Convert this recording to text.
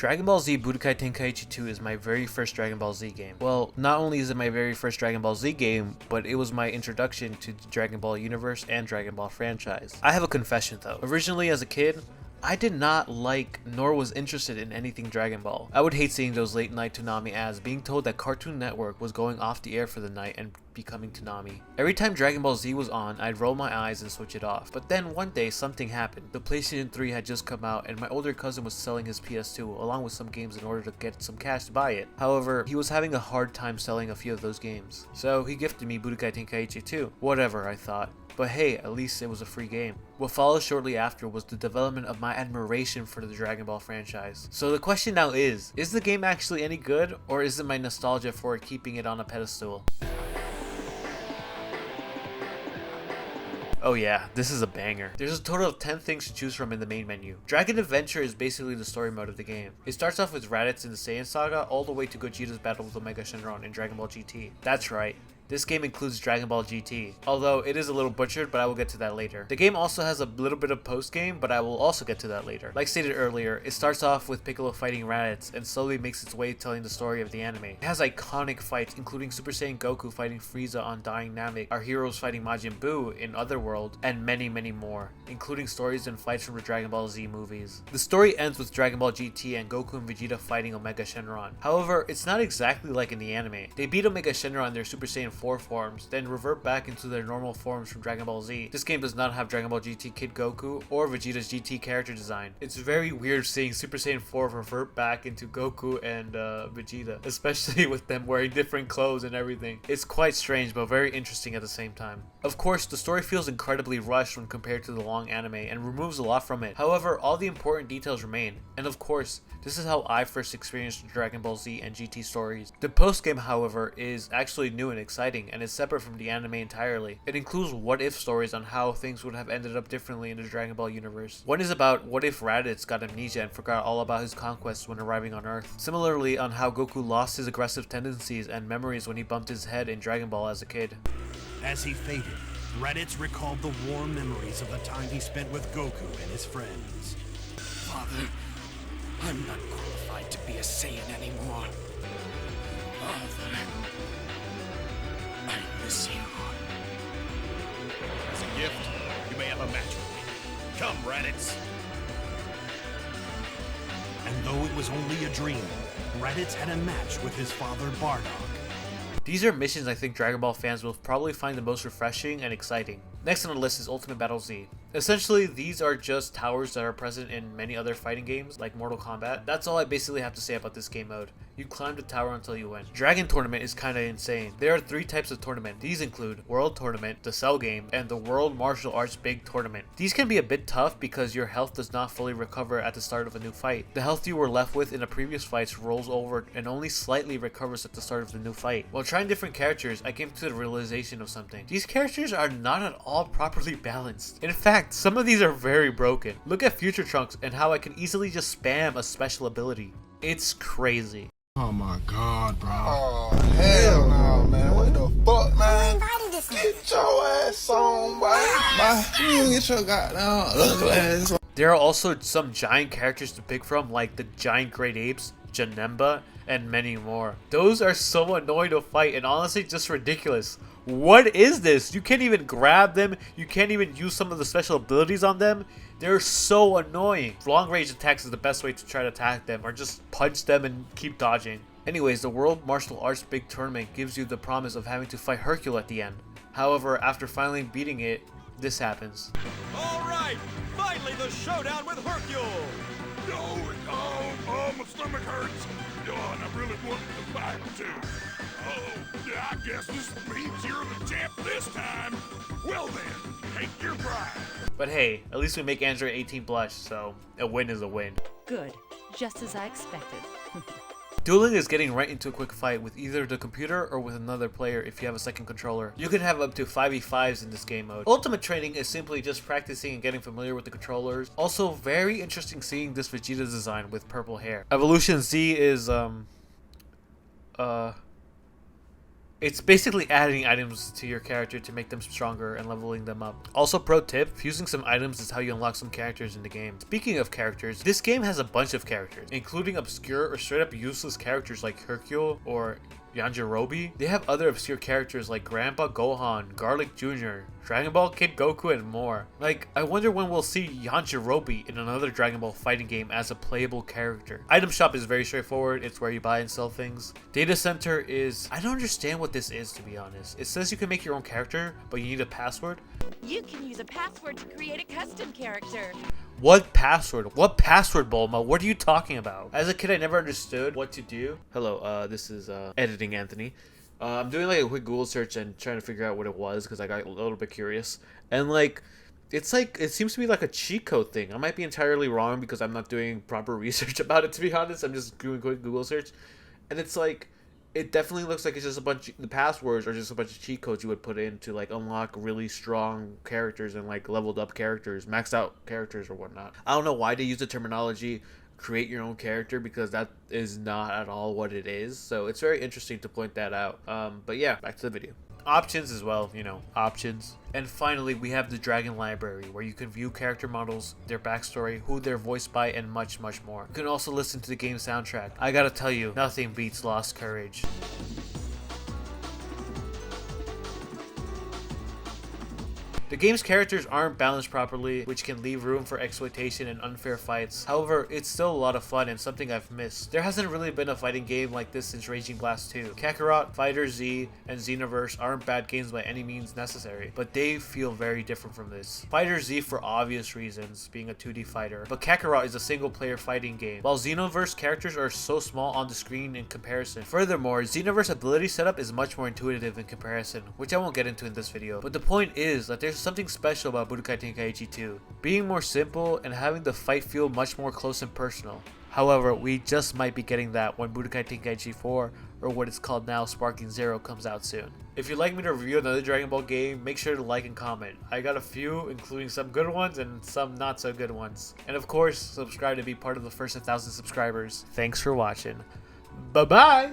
Dragon Ball Z Budokai Tenkaichi 2 is my very first Dragon Ball Z game. Well, not only is it my very first Dragon Ball Z game, but it was my introduction to the Dragon Ball universe and Dragon Ball franchise. I have a confession though. Originally as a kid, I did not like nor was interested in anything Dragon Ball. I would hate seeing those late night Toonami ads being told that Cartoon Network was going off the air for the night and becoming Toonami. Every time Dragon Ball Z was on, I'd roll my eyes and switch it off. But then one day something happened. The PlayStation 3 had just come out and my older cousin was selling his PS2 along with some games in order to get some cash to buy it. However, he was having a hard time selling a few of those games. So he gifted me Budokai Tenkaichi 2. Whatever, I thought. But hey, at least it was a free game. What followed shortly after was the development of my admiration for the Dragon Ball franchise. So the question now is the game actually any good, or is it my nostalgia for it keeping it on a pedestal? Oh yeah, this is a banger. There's a total of 10 things to choose from in the main menu. Dragon Adventure is basically the story mode of the game. It starts off with Raditz in the Saiyan Saga all the way to Gogeta's battle with Omega Shenron in Dragon Ball GT. That's right. This game includes Dragon Ball GT, although it is a little butchered, but I will get to that later. The game also has a little bit of post-game, but I will also get to that later. Like stated earlier, it starts off with Piccolo fighting Raditz and slowly makes its way telling the story of the anime. It has iconic fights, including Super Saiyan Goku fighting Frieza on Dying Namek, our heroes fighting Majin Buu in Otherworld, and many more, including stories and fights from the Dragon Ball Z movies. The story ends with Dragon Ball GT and Goku and Vegeta fighting Omega Shenron. However, it's not exactly like in the anime. They beat Omega Shenron in their Super Saiyan 4 forms, then revert back into their normal forms from Dragon Ball Z. This game does not have Dragon Ball GT Kid Goku or Vegeta's GT character design. It's very weird seeing Super Saiyan 4 revert back into Goku and Vegeta, especially with them wearing different clothes and everything. It's quite strange, but very interesting at the same time. Of course, the story feels incredibly rushed when compared to the long anime and removes a lot from it. However, all the important details remain, and of course, this is how I first experienced Dragon Ball Z and GT stories. The post-game, however, is actually new and exciting, and is separate from the anime entirely. It includes what-if stories on how things would have ended up differently in the Dragon Ball universe. One is about what if Raditz got amnesia and forgot all about his conquests when arriving on Earth. Similarly, on how Goku lost his aggressive tendencies and memories when he bumped his head in Dragon Ball as a kid. As he faded, Raditz recalled the warm memories of the time he spent with Goku and his friends. Father, I'm not qualified to be a Saiyan anymore. Father, I miss you. As a gift, you may have a match with me. Come, Raditz! And though it was only a dream, Raditz had a match with his father Bardock. These are missions I think Dragon Ball fans will probably find the most refreshing and exciting. Next on the list is Ultimate Battle Z. Essentially, these are just towers that are present in many other fighting games like Mortal Kombat. That's all I basically have to say about this game mode. You climb the tower until you win. Dragon Tournament is kinda insane. There are 3 types of tournament. These include World Tournament, the Cell game, and the World Martial Arts Big Tournament. These can be a bit tough because your health does not fully recover at the start of a new fight. The health you were left with in a previous fight rolls over and only slightly recovers at the start of the new fight. While trying different characters, I came to the realization of something. These characters are not at all properly balanced. In fact, some of these are very broken. Look at Future Trunks and how I can easily just spam a special ability. It's crazy. Oh my god, bro. Oh, hell no, man. What the fuck, man? Get your ass on, boy. You get your goddamn ugly ass on. There are also some giant characters to pick from, like the giant great apes, Janemba, and many more. Those are so annoying to fight and honestly just ridiculous. What is this? You can't even grab them. You can't even use some of the special abilities on them. They're so annoying. Long range attacks is the best way to try to attack them, or just punch them and keep dodging. Anyways, the World Martial Arts Big Tournament gives you the promise of having to fight Hercule at the end. However, after finally beating it, this happens. Alright, finally the showdown with Hercule! My stomach hurts. And I really wanted to fight too. Oh, I guess this means you're the champ this time. Well then, take your pride. But hey, at least we make Android 18 blush, so a win is a win. Good, just as I expected. Dueling is getting right into a quick fight with either the computer or with another player if you have a second controller. You can have up to 5v5s in this game mode. Ultimate training is simply just practicing and getting familiar with the controllers. Also very interesting seeing this Vegeta design with purple hair. Evolution Z is It's basically adding items to your character to make them stronger and leveling them up. Also, pro tip, fusing some items is how you unlock some characters in the game. Speaking of characters, this game has a bunch of characters, including obscure or straight up useless characters like Hercule or Yajirobe. They have other obscure characters like Grandpa Gohan, Garlic Jr., Dragon Ball Kid Goku, and more. Like, I wonder when we'll see Yajirobe in another Dragon Ball fighting game as a playable character. Item shop is very straightforward. It's where you buy and sell things. Data center is... I don't understand what this is, to be honest. It says you can make your own character, but you need a password. You can use a password to create a custom character. What password? What password, Bulma? What are you talking about? As a kid, I never understood what to do. Hello, this is Editing Anthony. I'm doing like a quick Google search and trying to figure out what it was because I got a little bit curious. And like, it's like, it seems to be like a cheat code thing. I might be entirely wrong because I'm not doing proper research about it, to be honest. I'm just doing a quick Google search. And it's like, it definitely looks like it's just a bunch of, the passwords are just a bunch of cheat codes you would put in to like unlock really strong characters and like leveled up characters, maxed out characters or whatnot. I don't know why they use the terminology create your own character because that is not at all what it is. So it's very interesting to point that out. But yeah, back to the video. Options as well, you know, options. And finally, we have the Dragon Library, where you can view character models, their backstory, who they're voiced by, and much, much more. You can also listen to the game soundtrack. I gotta tell you, nothing beats Lost Courage. The game's characters aren't balanced properly, which can leave room for exploitation and unfair fights. However, it's still a lot of fun and something I've missed. There hasn't really been a fighting game like this since Raging Blast 2. Kakarot, Fighter Z, and Xenoverse aren't bad games by any means necessary, but they feel very different from this. Fighter Z for obvious reasons, being a 2D fighter, but Kakarot is a single-player fighting game, while Xenoverse characters are so small on the screen in comparison. Furthermore, Xenoverse ability setup is much more intuitive in comparison, which I won't get into in this video, but the point is that there's something special about Budokai Tenkaichi 2, being more simple and having the fight feel much more close and personal. However, we just might be getting that when Budokai Tenkaichi 4, or what it's called now, Sparking Zero, comes out soon. If you'd like me to review another Dragon Ball game, make sure to like and comment. I got a few, including some good ones and some not so good ones. And of course, subscribe to be part of the first 1,000 subscribers. Thanks for watching. Bye-bye!